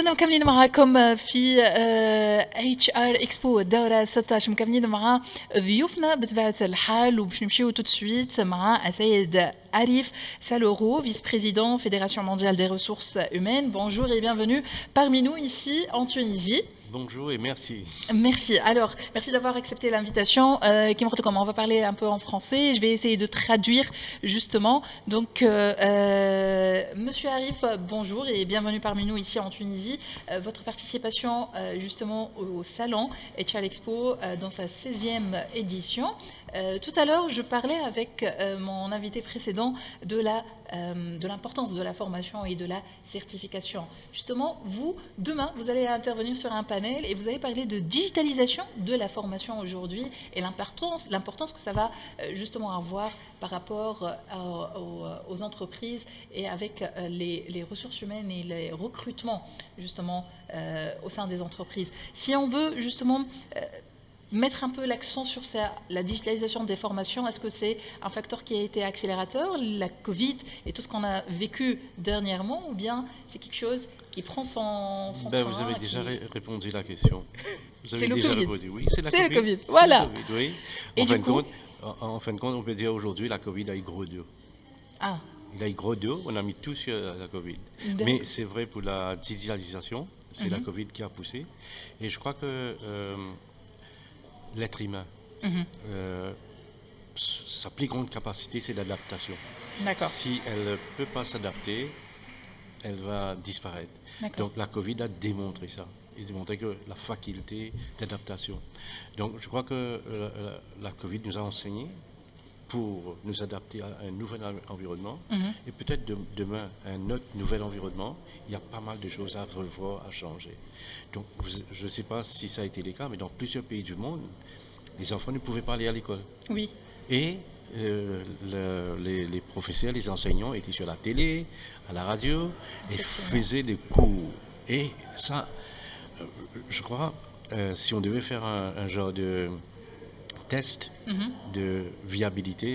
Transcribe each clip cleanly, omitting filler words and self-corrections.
كنا مكملين معاكم في اتش ار اكسبو الدوره 16 مكملين مع ضيوفنا بطبيعه الحال وباش نمشيو تو سويت مع السيد Arif Saloro, vice-président Fédération mondiale des ressources humaines. Bonjour et bienvenue parmi nous ici en Tunisie. Bonjour et merci. Merci. Alors, merci d'avoir accepté l'invitation. On va parler un peu en français. Je vais essayer de traduire justement. Donc, Monsieur Arif, bonjour et bienvenue parmi nous ici en Tunisie. Votre participation justement au salon HR Expo dans sa 16e édition. Tout à l'heure, je parlais avec mon invité précédent de l'importance de la formation et de la certification. Justement, vous, demain, vous allez intervenir sur un panel et vous allez parler de digitalisation de la formation aujourd'hui et l'importance que ça va justement avoir par rapport aux entreprises et avec les ressources humaines et les recrutements justement au sein des entreprises. Si on veut justement mettre un peu l'accent sur la digitalisation des formations, est-ce que c'est un facteur qui a été accélérateur, la Covid et tout ce qu'on a vécu dernièrement, ou bien c'est quelque chose qui prend son train? Vous avez déjà répondu à la question. Vous avez déjà répondu. Oui, c'est la COVID. Le COVID. Voilà. Le COVID, oui. En fin de compte, on peut dire aujourd'hui la Covid a eu gros dos. Ah. Il a eu gros dos, on a mis tout sur la Covid. Mais c'est vrai pour la digitalisation, c'est la Covid qui a poussé. Et je crois que l'être humain, sa plus grande capacité, c'est l'adaptation. Si elle ne peut pas s'adapter, elle va disparaître. Donc la Covid a démontré ça. Il a démontré que la faculté d'adaptation. Donc je crois que la Covid nous a enseigné pour nous adapter à un nouvel environnement et peut-être demain un autre nouvel environnement. Il y a pas mal de choses à revoir, à changer. Donc je ne sais pas si ça a été le cas, mais dans plusieurs pays du monde, les enfants ne pouvaient pas aller à l'école. Oui. Et les professeurs, les enseignants étaient sur la télé, à la radio, et faisaient des cours. Et ça, je crois, si on devait faire un genre de test de viabilité,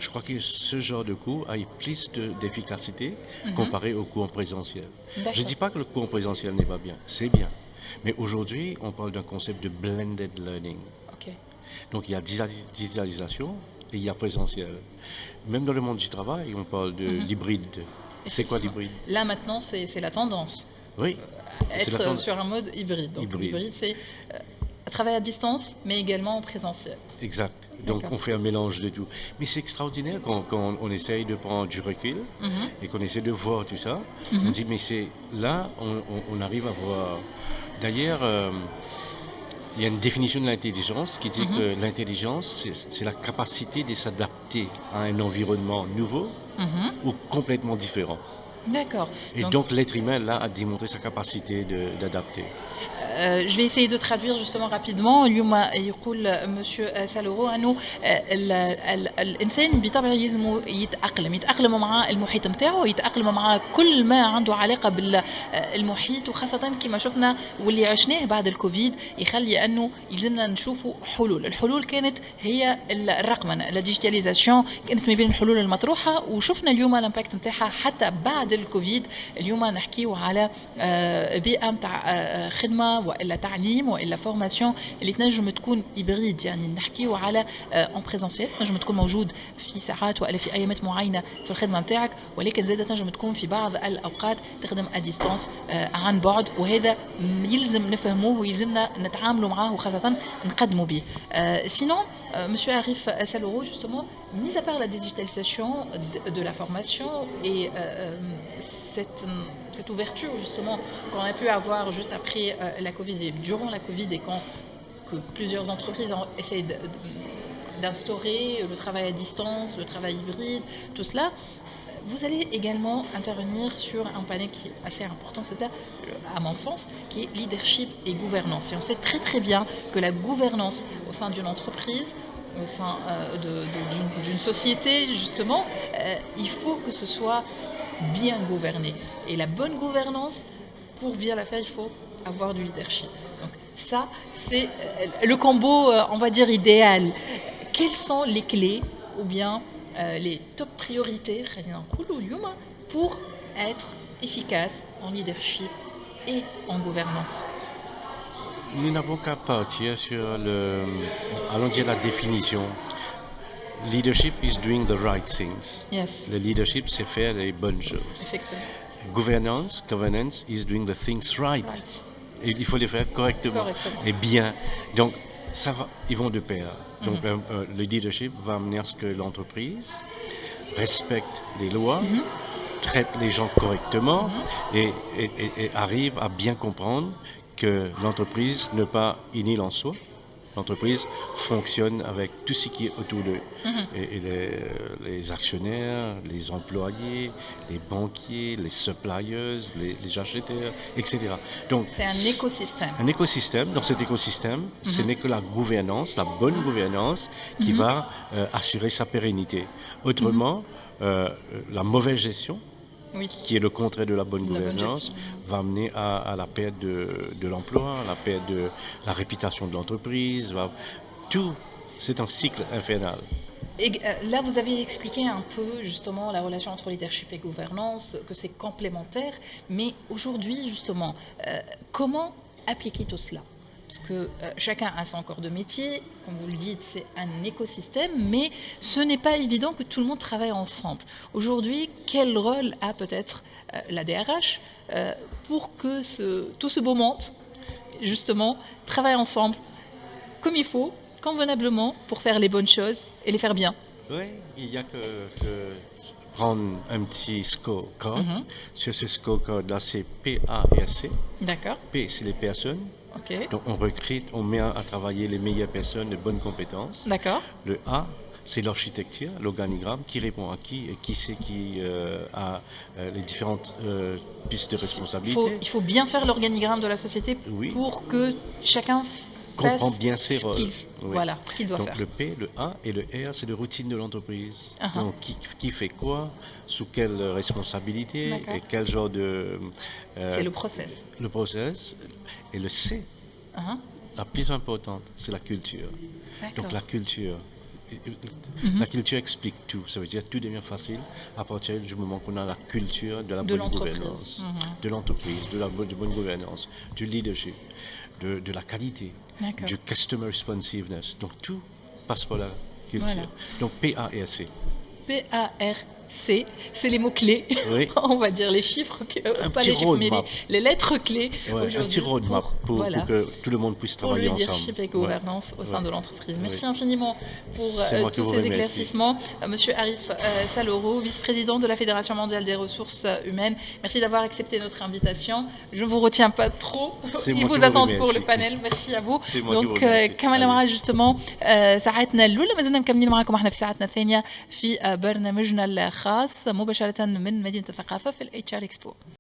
je crois que ce genre de cours a eu plus d'efficacité comparé au cours en présentiel. Je ne dis pas que le cours en présentiel n'est pas bien, c'est bien. Mais aujourd'hui, on parle d'un concept de blended learning. Donc il y a digitalisation et il y a présentiel. Même dans le monde du travail, on parle de l'hybride. C'est quoi l'hybride? Là maintenant, c'est la tendance. Oui. Être sur un mode hybride. Donc l'hybride, c'est travail à distance, mais également en présentiel. Exact. Donc on fait un mélange de tout. Mais c'est extraordinaire quand on essaye de prendre du recul et qu'on essaie de voir tout ça. On dit, mais c'est là, on arrive à voir. D'ailleurs, il y a une définition de l'intelligence qui dit que l'intelligence, c'est la capacité de s'adapter à un environnement nouveau ou complètement différent. D'accord. Et donc l'être humain, là, a démontré sa capacité d'adapter. Je vais essayer de traduire justement rapidement. اليوم يقول monsieur سالورو انه الانسان بطبعه لازم يتاقلم مع المحيط نتاعو، يتاقلم مع كل ما عنده علاقه بالمحيط، وخاصه كما شفنا واللي عشناه بعد الكوفيد يخلي انه يلزمنا نشوفوا حلول. الحلول كانت هي الرقمنه، الديجيتاليزاسيون كانت ما بين الحلول المطروحه، وشفنا اليوم الامباكت نتاعها حتى بعد الكوفيد. اليوم نحكيو على بيئه نتاع خدمه والا تعليم والا فورماسيون اللي تنجم تكون هيبريد، يعني نحكيو على اون بريزونسيال، تنجم تكون موجود في ساعات والا في ايامات معينه في الخدمه نتاعك، ولكن زاده تنجم تكون في بعض الاوقات تخدم ا ديستانس عن بعد، وهذا يلزم نفهموه ويلزمنا نتعاملوا معاه وخاصه نقدموا به. Sinon, monsieur Arif Saloro, justement, mis à part la digitalisation de la formation et cette ouverture justement qu'on a pu avoir juste après la Covid et durant la Covid, et que plusieurs entreprises essayent d'instaurer le travail à distance, le travail hybride, tout cela, vous allez également intervenir sur un panel qui est assez important, c'est à mon sens, qui est leadership et gouvernance. Et on sait très très bien que la gouvernance au sein d'une entreprise, au sein d'une société justement, il faut que ce soit bien gouverné. Et la bonne gouvernance, pour bien la faire, il faut avoir du leadership. Donc ça, c'est le combo, on va dire, idéal. Quelles sont les clés ou bien les top priorités pour être efficace en leadership et en gouvernance? Nous n'avons qu'à partir sur allons dire la définition. Leadership is doing the right things. Yes, Le leadership, c'est faire les bonnes choses. effectivement. Governance is doing the things right. Right. Et il faut les faire correctement, Correctement. et bien. Donc, ça va, ils vont de pair. Donc, le leadership va amener à ce que l'entreprise respecte les lois, traite les gens correctement et arrive à bien comprendre que l'entreprise n'est pas inutile en soi. L'entreprise fonctionne avec tout ce qui est autour d'eux. Et les actionnaires, les employés, les banquiers, les suppliers, les acheteurs, etc. Donc, C'est un écosystème. un écosystème. Dans cet écosystème, ce n'est que la gouvernance, la bonne gouvernance, qui va assurer sa pérennité. Autrement, la mauvaise gestion, Oui. qui est le contraire de la bonne La bonne gouvernance, gestion. va amener à la perte de l'emploi, à la perte de la réputation de l'entreprise. Tout, c'est un cycle infernal. Et là, vous avez expliqué un peu justement la relation entre leadership et gouvernance, que c'est complémentaire. Mais aujourd'hui, justement, comment appliquer tout cela? Parce que chacun a son corps de métier, comme vous le dites, c'est un écosystème, mais ce n'est pas évident que tout le monde travaille ensemble. Aujourd'hui, quel rôle a peut-être la DRH pour que tout ce beau monde, justement, travaille ensemble comme il faut, convenablement, pour faire les bonnes choses et les faire bien? Oui, il n'y a que prendre un petit scorecard. Sur ce scorecard-là, c'est P, A et C. D'accord, P, c'est les personnes. ok, Donc, on recrute, on met à travailler les meilleures personnes de bonnes compétences. d'accord. Le A, c'est l'architecture, l'organigramme, qui répond à qui et qui c'est qui a les différentes pistes de responsabilité. Il faut bien faire l'organigramme de la société Oui. pour que chacun fasse Comprend bien ses ce rôles. qu'il Oui. voilà, ce qu'il doit Donc faire. le P, le A et le R, c'est la routine de l'entreprise. Uh-huh. Donc qui fait quoi, sous quelle responsabilité D'accord. et quel genre de... C'est le process. le process. Et le C, Uh-huh. la plus importante, c'est la culture. D'accord. Donc la culture. La culture explique tout. Ça veut dire que tout devient facile à partir du moment qu'on a la culture de la De bonne l'entreprise. gouvernance, de l'entreprise, de bonne gouvernance, du leadership, de la qualité, D'accord. du customer responsiveness. Donc tout passe par la culture. Voilà. Donc PARC. PARC, c'est les mots-clés, Oui. on va dire les chiffres, Un pas petit les chiffres, mais roadmap. les lettres clés Ouais, un aujourd'hui petit roadmap pour voilà, que tout le monde puisse pour le travailler ensemble. leadership et gouvernance au sein Ouais. de l'entreprise. Merci Oui. infiniment pour C'est moi qui tous vous ces remercie. éclaircissements. Monsieur Arif Saloro, vice-président de la Fédération mondiale des ressources humaines, merci d'avoir accepté notre invitation. Je ne vous retiens pas trop. C'est Ils moi qui vous vous attendent pour le remercie. panel. Merci à vous. C'est moi qui vous Donc remercie. كما Allez. معنا justement ساعتنا الأولى ما زلنا مكملين معكم احنا في ساعتنا الثانية في برنامجنا الخاص مباشرة من مدينة الثقافة في الاتش ار اكسبو.